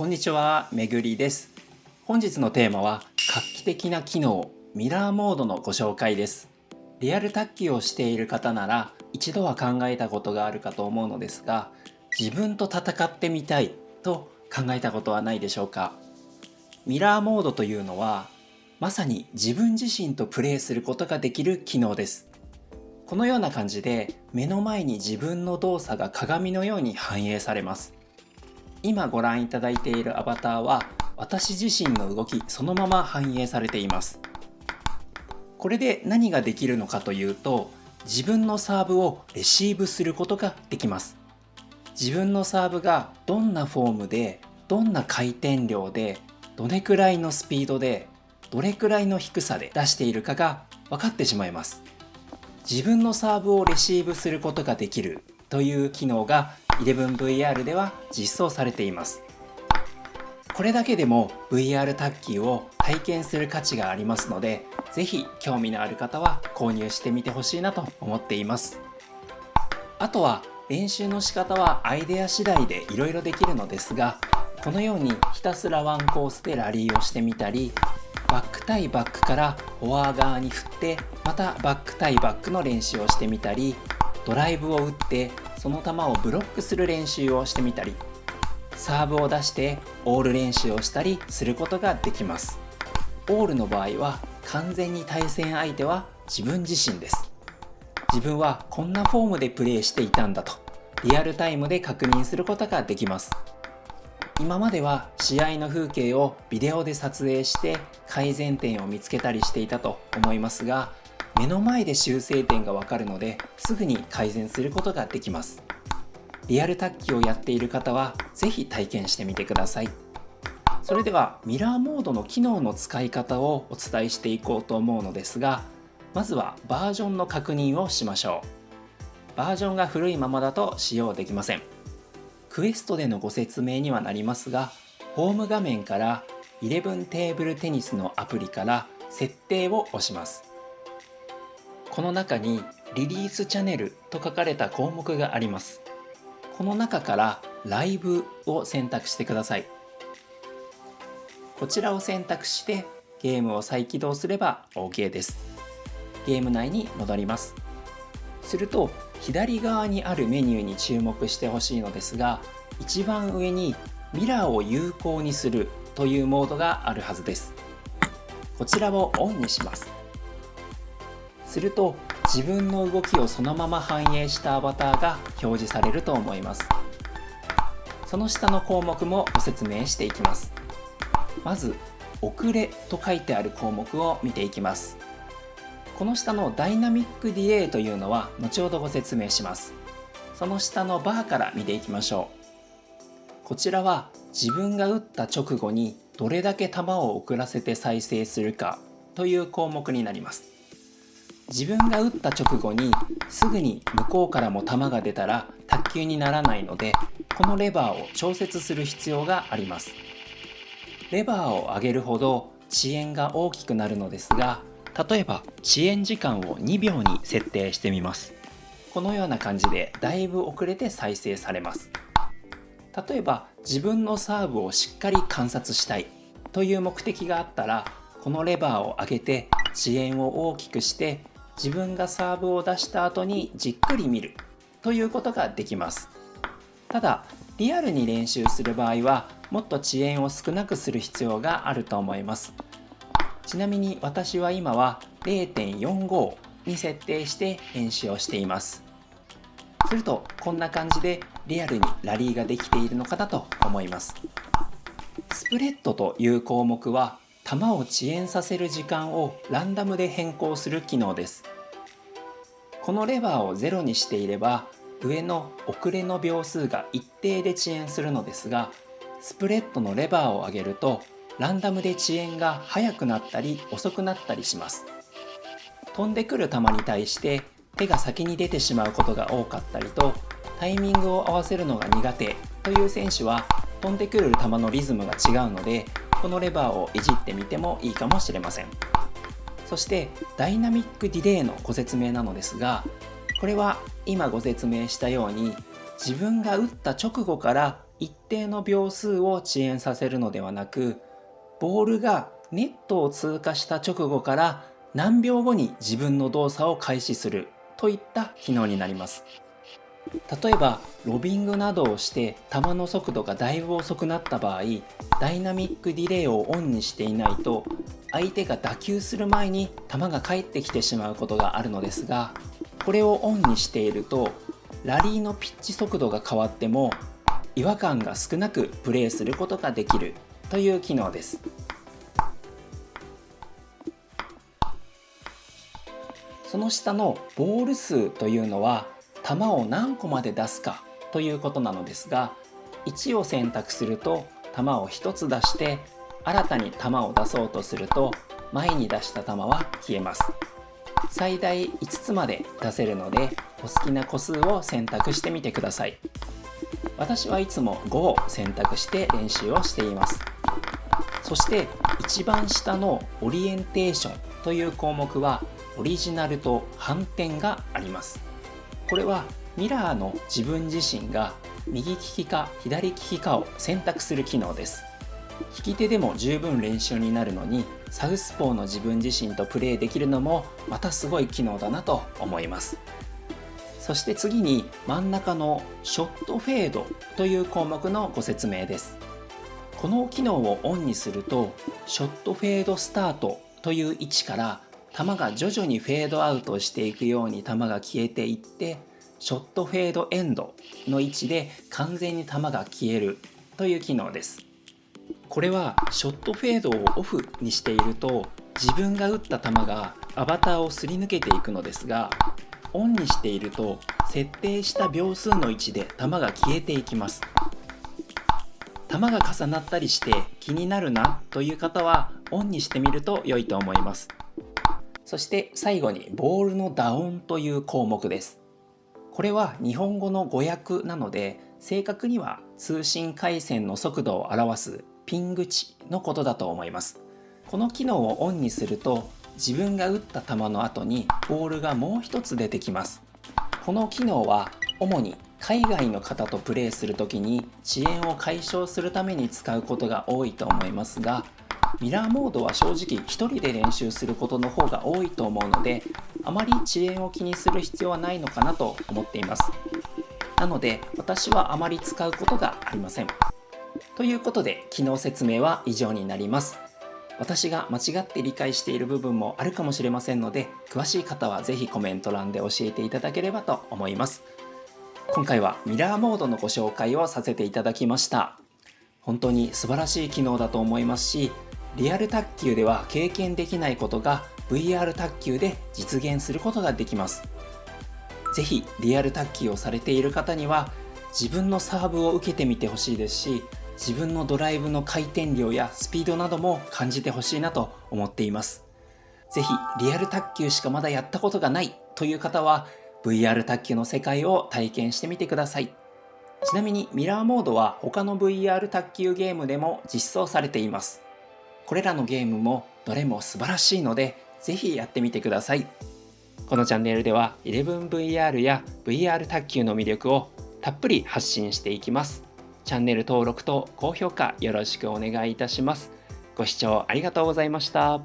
こんにちは、めぐりです。本日のテーマは画期的な機能ミラーモードのご紹介です。リアル卓球をしている方なら一度は考えたことがあるかと思うのですが、自分と戦ってみたいと考えたことはないでしょうか。ミラーモードというのはまさに自分自身とプレイすることができる機能です。このような感じで目の前に自分の動作が鏡のように反映されます。今ご覧いただいているアバターは私自身の動きそのまま反映されています。これで何ができるのかというと、自分のサーブをレシーブすることができます。自分のサーブがどんなフォームで、どんな回転量で、どれくらいのスピードで、どれくらいの低さで出しているかが分かってしまいます。自分のサーブをレシーブすることができるという機能が 11VR では実装されています。これだけでも VR 卓球を体験する価値がありますので、ぜひ興味のある方は購入してみてほしいなと思っています。あとは練習の仕方はアイデア次第でいろいろできるのですが、このようにひたすらワンコースでラリーをしてみたり、バック対バックからフォア側に振ってまたバック対バックの練習をしてみたり、ドライブを打ってその球をブロックする練習をしてみたり、サーブを出してオール練習をしたりすることができます。オールの場合は完全に対戦相手は自分自身です。自分はこんなフォームでプレーしていたんだとリアルタイムで確認することができます。今までは試合の風景をビデオで撮影して改善点を見つけたりしていたと思いますが、目の前で修正点がわかるのですぐに改善することができます。リアル卓球をやっている方はぜひ体験してみてください。それではミラーモードの機能の使い方をお伝えしていこうと思うのですが、まずはバージョンの確認をしましょう。バージョンが古いままだと使用できません。クエストでのご説明にはなりますが、ホーム画面から11テーブルテニスのアプリから設定を押します。この中にリリースチャンネルと書かれた項目があります。この中からライブを選択してください。こちらを選択してゲームを再起動すれば OK です。ゲーム内に戻ります。すると左側にあるメニューに注目してほしいのですが、一番上にミラーを有効にするというモードがあるはずです。こちらをオンにします。すると自分の動きをそのまま反映したアバターが表示されると思います。その下の項目もご説明していきます。まず遅れと書いてある項目を見ていきます。この下のダイナミックディレイというのは後ほどご説明します。その下のバーから見ていきましょう。こちらは自分が打った直後にどれだけ球を遅らせて再生するかという項目になります。自分が打った直後にすぐに向こうからも球が出たら卓球にならないので、このレバーを調節する必要があります。レバーを上げるほど遅延が大きくなるのですが、例えば遅延時間を2秒に設定してみます。このような感じでだいぶ遅れて再生されます。例えば自分のサーブをしっかり観察したいという目的があったら、このレバーを上げて遅延を大きくして自分がサーブを出した後にじっくり見るということができます。ただリアルに練習する場合はもっと遅延を少なくする必要があると思います。ちなみに私は今は 0.45 に設定して練習をしています。するとこんな感じでリアルにラリーができているのかなと思います。スプレッドという項目は球を遅延させる時間をランダムで変更する機能です。このレバーを0にしていれば上の遅れの秒数が一定で遅延するのですが、スプレッドのレバーを上げるとランダムで遅延が速くなったり遅くなったりします。飛んでくる球に対して手が先に出てしまうことが多かったりと、タイミングを合わせるのが苦手という選手は飛んでくる球のリズムが違うので、このレバーをいじってみてもいいかもしれません。そしてダイナミックディレイのご説明なのですが、これは今ご説明したように自分が打った直後から一定の秒数を遅延させるのではなく、ボールがネットを通過した直後から何秒後に自分の動作を開始するといった機能になります。例えばロビングなどをして球の速度がだいぶ遅くなった場合、ダイナミックディレイをオンにしていないと相手が打球する前に球が返ってきてしまうことがあるのですが、これをオンにしているとラリーのピッチ速度が変わっても違和感が少なくプレーすることができるという機能です。その下のボール数というのは球を何個まで出すかということなのですが、1を選択すると球を1つ出して、新たに球を出そうとすると前に出した球は消えます。最大5つまで出せるので、お好きな個数を選択してみてください。私はいつも5を選択して練習をしています。そして一番下のオリエンテーションという項目はオリジナルと反転があります。これはミラーの自分自身が右利きか左利きかを選択する機能です。利き手でも十分練習になるのに、サウスポーの自分自身とプレーできるのもまたすごい機能だなと思います。そして次に真ん中のショットフェードという項目のご説明です。この機能をオンにすると、ショットフェードスタートという位置から球が徐々にフェードアウトしていくように球が消えていって、ショットフェードエンドの位置で完全に球が消えるという機能です。これはショットフェードをオフにしていると自分が打った球がアバターをすり抜けていくのですが、オンにしていると設定した秒数の位置で球が消えていきます。球が重なったりして気になるなという方はオンにしてみると良いと思います。そして最後にボールのダウンという項目です。これは日本語の語訳なので、正確には通信回線の速度を表すピング値のことだと思います。この機能をオンにすると、自分が打った球の後にボールがもう一つ出てきます。この機能は主に海外の方とプレーするときに遅延を解消するために使うことが多いと思いますが、ミラーモードは正直一人で練習することの方が多いと思うので、あまり遅延を気にする必要はないのかなと思っています。なので私はあまり使うことがありません。ということで機能説明は以上になります。私が間違って理解している部分もあるかもしれませんので、詳しい方はぜひコメント欄で教えていただければと思います。今回はミラーモードのご紹介をさせていただきました。本当に素晴らしい機能だと思いますし、リアル卓球では経験できないことが VR 卓球で実現することができます。ぜひリアル卓球をされている方には自分のサーブを受けてみてほしいですし、自分のドライブの回転量やスピードなども感じてほしいなと思っています。ぜひリアル卓球しかまだやったことがないという方は VR 卓球の世界を体験してみてください。ちなみにミラーモードは他の VR 卓球ゲームでも実装されています。これらのゲームもどれも素晴らしいので、ぜひやってみてください。このチャンネルでは 11VR や VR 卓球の魅力をたっぷり発信していきます。チャンネル登録と高評価よろしくお願いいたします。ご視聴ありがとうございました。